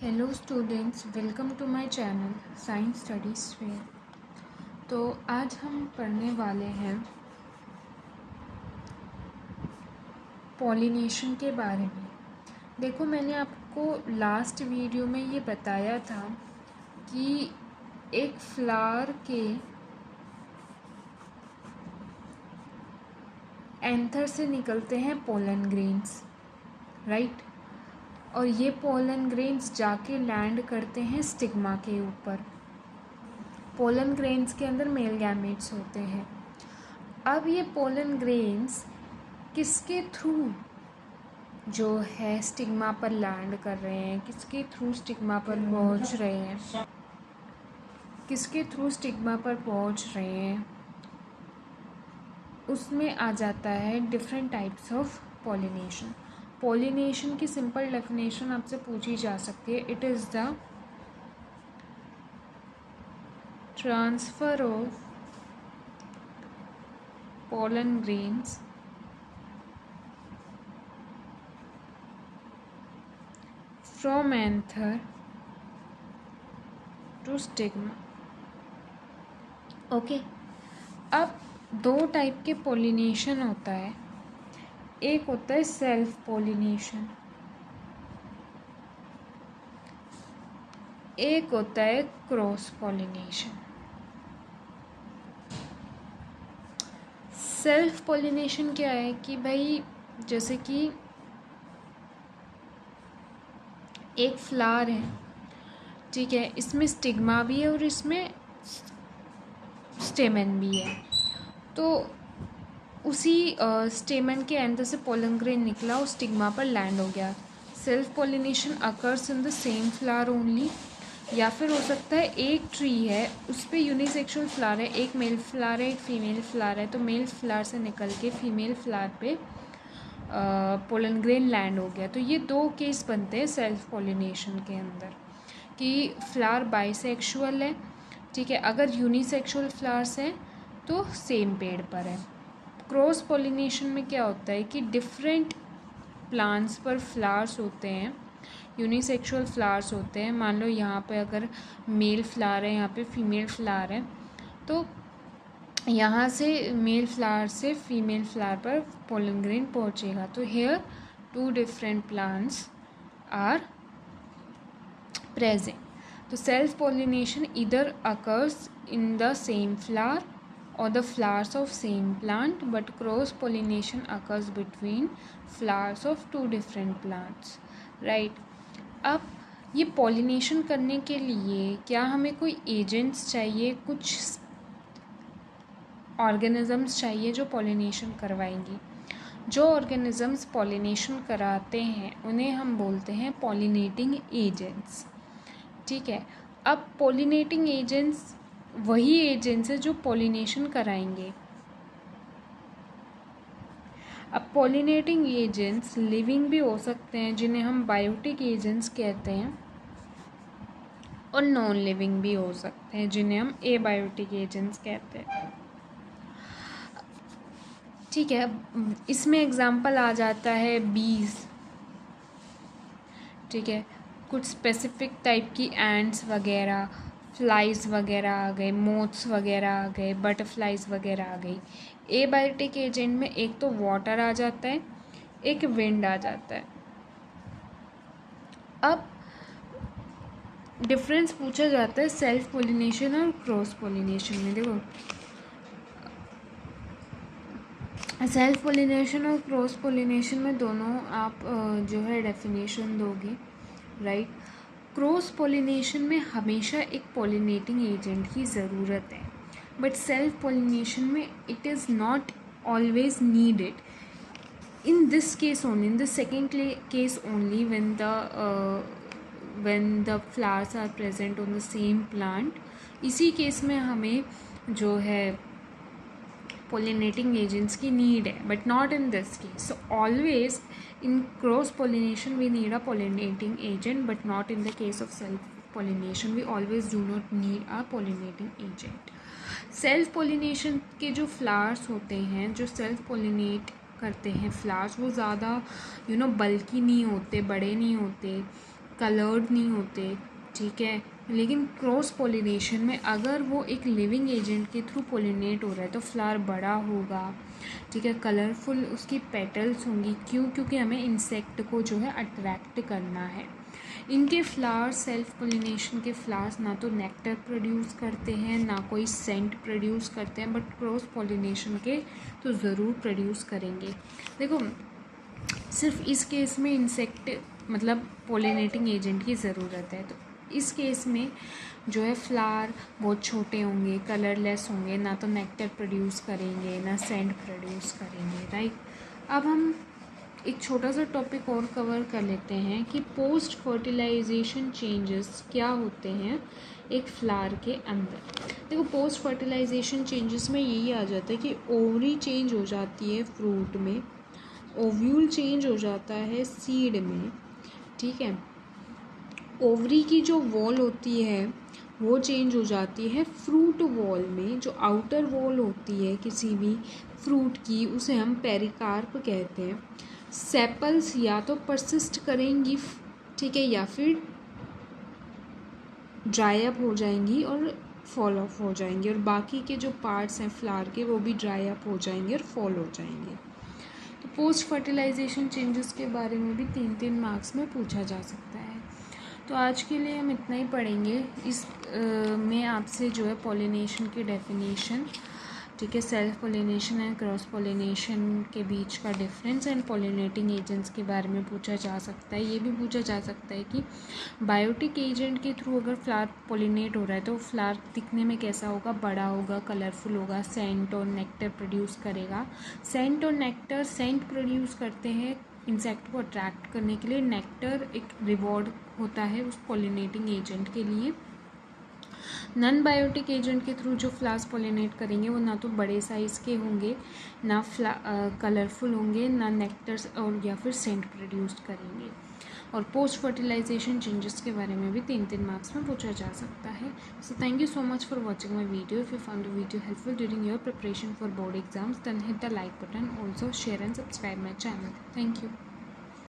Hello students, welcome to my channel science studies fair. तो आज हम पढ़ने वाले हैं पॉलिनेशन के बारे में। देखो, मैंने आपको लास्ट वीडियो में ये बताया था कि एक फ्लावर के एंथर से निकलते हैं पोलन ग्रेन्स, राइट। और ये पोलन ग्रेन्स जाके लैंड करते हैं स्टिग्मा के ऊपर। पोलन ग्रेन्स के अंदर मेल गैमेट्स होते हैं। अब ये पोलन ग्रेन्स किसके थ्रू जो है स्टिग्मा पर लैंड कर रहे हैं, किसके थ्रू स्टिग्मा पर पहुंच रहे हैं, उसमें आ जाता है different types of pollination. Pollination की सिंपल डेफिनेशन आपसे पूछी जा सकती है। It is the transfer of pollen grains from anther to stigma। Okay, अब दो टाइप के पॉलिनेशन होता है। एक होता है सेल्फ पॉलिनेशन, एक होता है क्रॉस पॉलिनेशन। सेल्फ पॉलिनेशन क्या है कि भाई, जैसे कि एक फ्लावर है, ठीक है, इसमें स्टिग्मा भी है और इसमें स्टेमन भी है। तो उसी स्टेमन के अंदर से पोलन ग्रेन निकला और स्टिग्मा पर लैंड हो गया। Self pollination occurs in the same flower only. या फिर हो सकता है एक ट्री है, उस पर यूनिसेक्सुअल फ्लावर है, एक मेल फ्लावर है, एक फीमेल फ्लावर है, तो मेल फ्लावर से निकल के फीमेल फ्लावर पे पोलन ग्रेन लैंड हो गया। तो ये दो केस बनते हैं सेल्फ पॉलिनेशन के अंदर कि फ्लावर बाइसेक्सुअल है, ठीक है। अगर यूनिसेक्सुअल फ्लावर्स हैं तो सेम पेड़ पर है। क्रॉस पॉलिनेशन में क्या होता है कि डिफरेंट प्लांट्स पर फ्लावर्स होते हैं, यूनिसेक्सुअल फ्लावर्स होते हैं। मान लो यहाँ पे अगर मेल फ्लावर है, यहाँ पे फीमेल फ्लावर है, तो यहाँ से मेल फ्लावर से फीमेल फ्लावर पर पोलन ग्रेन पहुँचेगा। तो here two different plants are present. तो सेल्फ पॉलिनेशन इधर occurs in the same flower or the flowers of same plant, but cross pollination occurs between flowers of two different plants, right। अब ये pollination करने के लिए क्या हमें कोई agents चाहिए, कुछ organisms चाहिए जो pollination करवाएंगी। जो organisms pollination कराते हैं उन्हें हम बोलते हैं pollinating agents, ठीक है। अब pollinating agents वही एजेंट्स है जो पॉलिनेशन कराएंगे। अब पॉलिनेटिंग एजेंट्स लिविंग भी हो सकते हैं, जिन्हें हम बायोटिक एजेंट्स कहते हैं, और नॉन लिविंग भी हो सकते हैं, जिन्हें हम एबायोटिक एजेंट्स कहते हैं, ठीक है। इसमें एग्जांपल आ जाता है बीज, ठीक है, कुछ स्पेसिफिक टाइप की एंट्स वगैरह, फ्लाइज वगैरह आ गए, मोथ्स वगैरह आ गए, बटरफ्लाइज वगैरह आ गई। एबायोटिक एजेंट में एक तो वाटर आ जाता है, एक विंड आ जाता है। अब डिफरेंस पूछा जाता है सेल्फ पॉलिनेशन और क्रॉस पॉलिनेशन में। देखो, सेल्फ पॉलिनेशन और क्रॉस पॉलिनेशन में दोनों आप जो है डेफिनेशन दोगे, राइट। क्रॉस पॉलिनेशन में हमेशा एक पॉलिनेटिंग एजेंट की ज़रूरत है, बट सेल्फ पॉलिनेशन में it is not always needed. In this case only, in the second case only, when the flowers are present on the same plant, इसी case में हमें जो है pollinating agents की need है, but not in this case. So always in cross pollination we need a pollinating agent, but not in the case of self pollination. We always do not need a pollinating agent. Self pollination के जो flowers होते हैं, जो self pollinate करते हैं flowers, वो ज़्यादा बल्कि नहीं होते, बड़े नहीं होते, कलर्ड नहीं होते, ठीक है। लेकिन क्रॉस पोलिनेशन में अगर वो एक लिविंग एजेंट के थ्रू पोलिनेट हो रहा है तो फ्लावर बड़ा होगा, ठीक है, कलरफुल उसकी पेटल्स होंगी। क्यों? क्योंकि हमें इंसेक्ट को जो है अट्रैक्ट करना है। इनके फ्लावर्स, सेल्फ पोलिनेशन के फ्लावर्स ना तो नेक्टर प्रोड्यूस करते हैं ना कोई सेंट प्रोड्यूस करते हैं, बट क्रॉस पोलिनेशन के तो ज़रूर प्रोड्यूस करेंगे। देखो, सिर्फ इस केस में इंसेक्ट मतलब पोलिनेटिंग एजेंट की ज़रूरत है, तो इस केस में जो है फ्लावर बहुत छोटे होंगे, कलरलेस होंगे, ना तो नेक्टर प्रोड्यूस करेंगे ना सेंट प्रोड्यूस करेंगे, राइट। अब हम एक छोटा सा टॉपिक और कवर कर लेते हैं कि पोस्ट फर्टिलाइजेशन चेंजेस क्या होते हैं एक फ्लावर के अंदर। देखो, पोस्ट फर्टिलाइजेशन चेंजेस में यही आ जाता है कि ओवरी चेंज हो जाती है फ्रूट में, ओव्यूल चेंज हो जाता है सीड में, ठीक है। ओवरी की जो वॉल होती है वो चेंज हो जाती है फ्रूट वॉल में। जो आउटर वॉल होती है किसी भी फ्रूट की उसे हम पेरिकार्प कहते हैं। सेपल्स या तो परसिस्ट करेंगी, ठीक है, या फिर ड्राई अप हो जाएंगी और फॉल ऑफ हो जाएंगी, और बाकी के जो पार्ट्स हैं फ्लावर के वो भी ड्राई अप हो जाएंगे और फॉल हो जाएंगे। तो पोस्ट फर्टिलाइजेशन चेंजेस के बारे में भी 3-3 मार्क्स में पूछा जा सकता है। तो आज के लिए हम इतना ही पढ़ेंगे। इस में आपसे जो है पॉलिनेशन की डेफिनेशन, ठीक है, self pollination and cross pollination के बीच का डिफरेंस एंड पॉलिनेटिंग एजेंट्स के बारे में पूछा जा सकता है। ये भी पूछा जा सकता है कि बायोटिक एजेंट के थ्रू अगर फ्लावर पॉलिनेट हो रहा है तो फ्लावर दिखने में कैसा होगा, बड़ा होगा, कलरफुल होगा, सेंट और नेक्टर प्रोड्यूस करेगा। सेंट और नेक्टर, सेंट प्रोड्यूस करते हैं इंसेक्ट को अट्रैक्ट करने के लिए, नेक्टर एक रिवॉर्ड होता है उस पॉलिनेटिंग एजेंट के लिए। नॉन बायोटिक एजेंट के थ्रू जो फ्लावर्स पॉलिनेट करेंगे वो ना तो बड़े साइज़ के होंगे, ना कलरफुल होंगे, ना नेक्टर्स और या फिर सेंट प्रोड्यूस करेंगे। और पोस्ट फर्टिलाइजेशन चेंजेस के बारे में भी 3-3 मार्क्स में पूछा जा सकता है। So thank you so much for watching my video. If you found the video helpful during your preparation for board exams, then hit the like button, also share and subscribe my channel. Thank you.